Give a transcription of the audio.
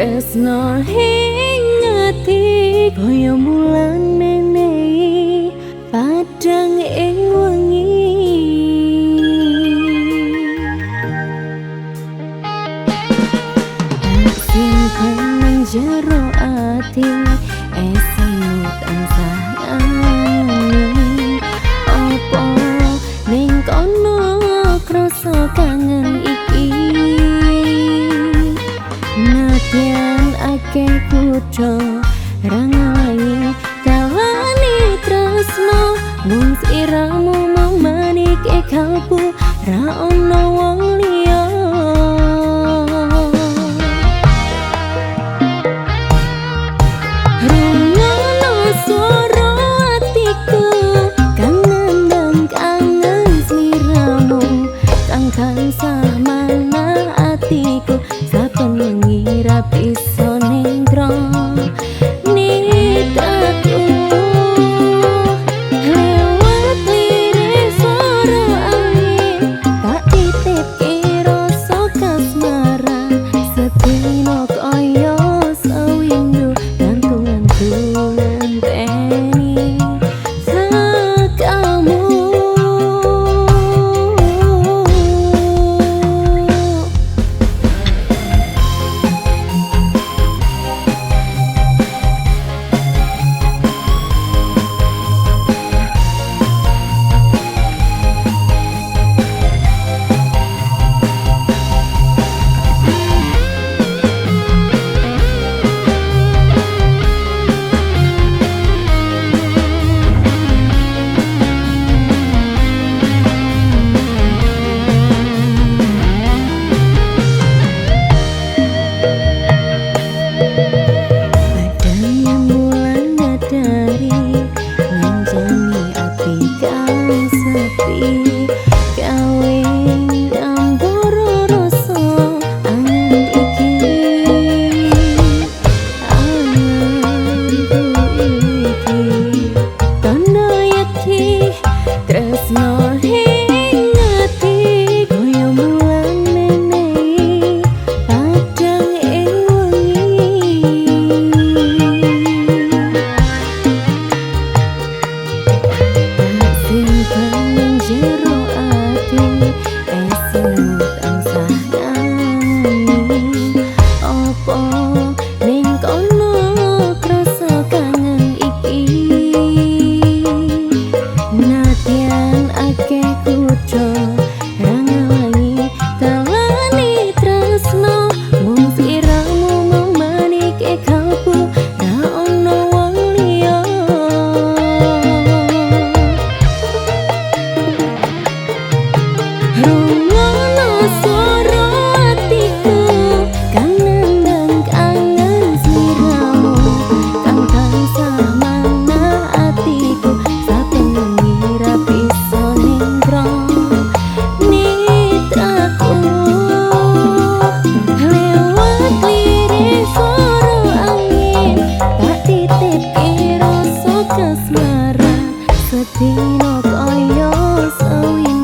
tresno hingati kaya mulan menehi padang ing wengi simpen nang jero ati esinu tansah ngani opo ning kono krasa kangen iki nadyan akeh kutho rangai kawani tresno mung siramu mamanik e kalbu ra ono wong liya rungono swara atiku kangen dan kangen sliramu kang tansah manah atiku saben mengira bisa nengkro nitaku lewat lirik suara angin tak titip rasa kasmaran sedina kaya sewindu gantungan-gantungan teni sakamu. Sedina kaya sawi